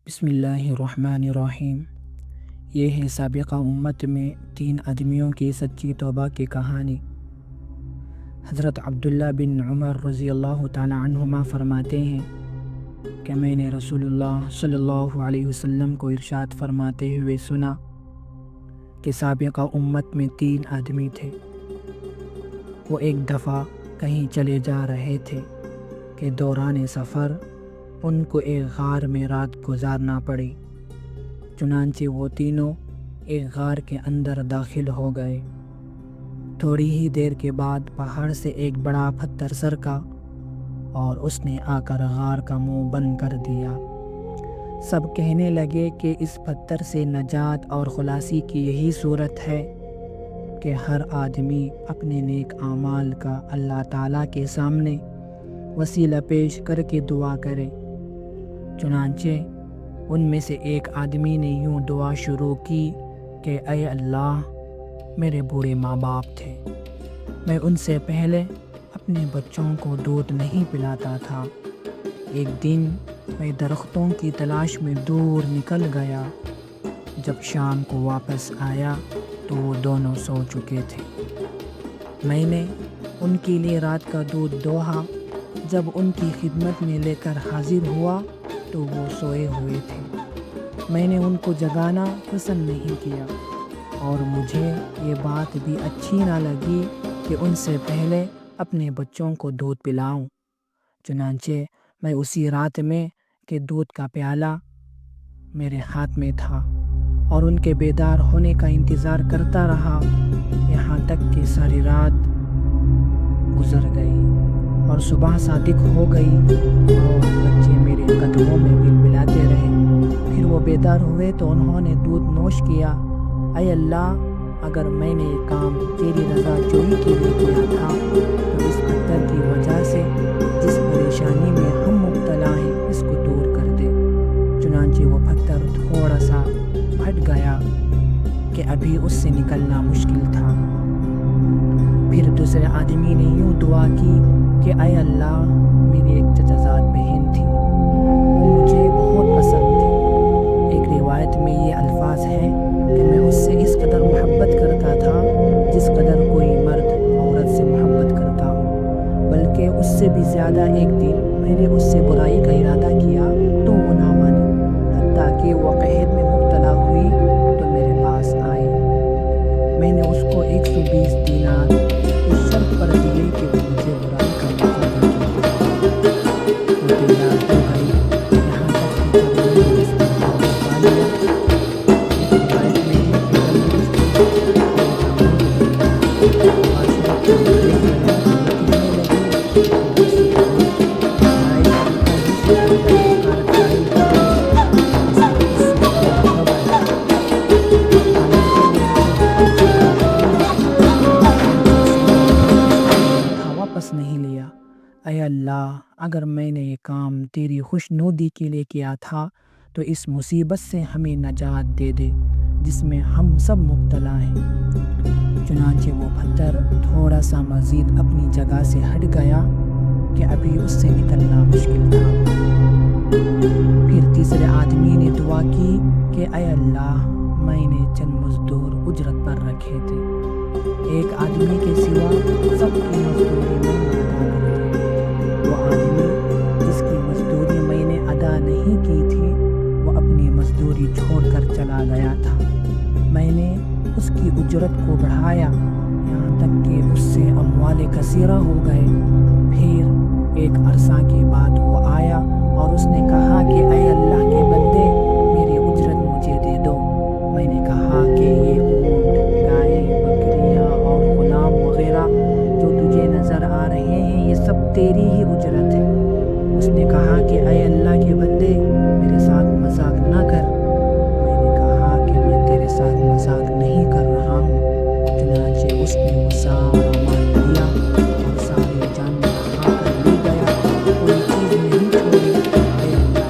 بسم اللہ الرحمن الرحیم۔ یہ ہے سابقہ امت میں 3 آدمیوں کی سچی توبہ کی کہانی۔ حضرت عبداللہ بن عمر رضی اللہ تعالی عنہما فرماتے ہیں کہ میں نے رسول اللہ صلی اللہ علیہ وسلم کو ارشاد فرماتے ہوئے سنا کہ سابقہ امت میں 3 آدمی تھے۔ وہ ایک دفعہ کہیں چلے جا رہے تھے کہ دوران سفر ان کو ایک غار میں رات گزارنا پڑی۔ چنانچہ وہ تینوں ایک غار کے اندر داخل ہو گئے۔ تھوڑی ہی دیر کے بعد پہاڑ سے ایک بڑا پتھر سرکا اور اس نے آ کر غار کا منہ بند کر دیا۔ سب کہنے لگے کہ اس پتھر سے نجات اور خلاصی کی یہی صورت ہے کہ ہر آدمی اپنے نیک اعمال کا اللہ تعالیٰ کے سامنے وسیلہ پیش کر کے دعا کرے۔ چنانچہ ان میں سے ایک آدمی نے یوں دعا شروع کی کہ اے اللہ، میرے بوڑھے ماں باپ تھے، میں ان سے پہلے اپنے بچوں کو دودھ نہیں پلاتا تھا۔ ایک دن میں درختوں کی تلاش میں دور نکل گیا۔ جب شام کو واپس آیا تو وہ دونوں سو چکے تھے۔ میں نے ان کے لیے رات کا دودھ دوہا۔ جب ان کی خدمت میں لے کر حاضر ہوا تو وہ سوئے ہوئے تھے۔ میں نے ان کو جگانا پسند نہیں کیا اور مجھے یہ بات بھی اچھی نہ لگی کہ ان سے پہلے اپنے بچوں کو دودھ پلاؤں۔ چنانچہ میں اسی رات میں کہ دودھ کا پیالہ میرے ہاتھ میں تھا اور ان کے بیدار ہونے کا انتظار کرتا رہا، یہاں تک کہ ساری رات گزر گئی اور صبح صادق ہو گئی اور بچے میرے قدموں میں بلبلاتے رہے۔ پھر وہ بیدار ہوئے تو انہوں نے دودھ نوش کیا۔ اے اللہ، اگر میں نے یہ کام تیری رضا جوئی کے لیے کیا تھا تو اس پتھر کی وجہ سے جس پریشانی میں ہم مبتلا ہیں اس کو دور کر دے۔ چنانچہ وہ پتھر تھوڑا سا پھٹ گیا کہ ابھی اس سے نکلنا مشکل تھا۔ پھر دوسرے آدمی نے یوں دعا کی کہ اے اللہ، میری ایک چچا زاد بہن تھی، وہ مجھے بہت پسند تھی۔ ایک روایت میں یہ الفاظ ہیں کہ میں اس سے اس قدر محبت کرتا تھا جس قدر کوئی مرد عورت سے محبت کرتا ہو، بلکہ اس سے بھی زیادہ۔ ایک دن میں نے اس سے برائی کا ارادہ کیا تو وہ نہ مانی، حتیٰ کہ وہ قحط میں مبتلا ہوئی تو میرے پاس آئی۔ میں نے اس کو 120 دینار اس شرط پر دیے کہ وہ مجھے برائی کا موقع دے گی۔ وہ تیار ہو گئی، یہاں تک کہ جب میں نے اس پر قابو پا لیا، اس روایت میں ہے کہ جب میں اس کو معاشرت کو کہنے لگی نہیں لیا۔ اے اللہ، اگر میں نے یہ کام تیری خوشنودی کے لیے کیا تھا تو اس مصیبت سے ہمیں نجات دے دے جس میں ہم سب مبتلا ہیں۔ چنانچہ وہ پتھر تھوڑا سا مزید اپنی جگہ سے ہٹ گیا کہ ابھی اس سے نکلنا مشکل تھا۔ پھر تیسرے آدمی نے دعا کی کہ اے اللہ، میں نے چند مزدور اجرت پر رکھے تھے، ایک آدمی کے سوا سب کی مزدوری میں نے ادا کر دی۔ وہ آدمی جس کی مزدوری میں نے ادا نہیں کی تھی وہ اپنی مزدوری چھوڑ کر چلا گیا تھا۔ میں نے اس کی اجرت کو بڑھایا یہاں تک کہ اس سے اموال کثیرہ ہو گئے۔ پھر ایک عرصہ کے بعد وہ آیا اور اس نے کہا کہ اے اللہ کے بندے، میری اجرت مجھے دے دو۔ میں نے کہا کہ یہ اونٹ، گائے، بکریاں اور غلام وغیرہ جو تجھے نظر آ رہے ہیں یہ سب تیری ہی اجرت ہے۔ اس نے کہا کہ اے اللہ کے بندے، میرے ساتھ مذاق نہ کر۔ میں نے کہا کہ میں تیرے ساتھ مذاق نہیں کر رہا ہوں۔ چنانچہ اس نے وہ سارا مال لیا اور سارے جانور کھا کر لے گیا، کوئی چیز نہیں چھوڑی۔ اے اللہ،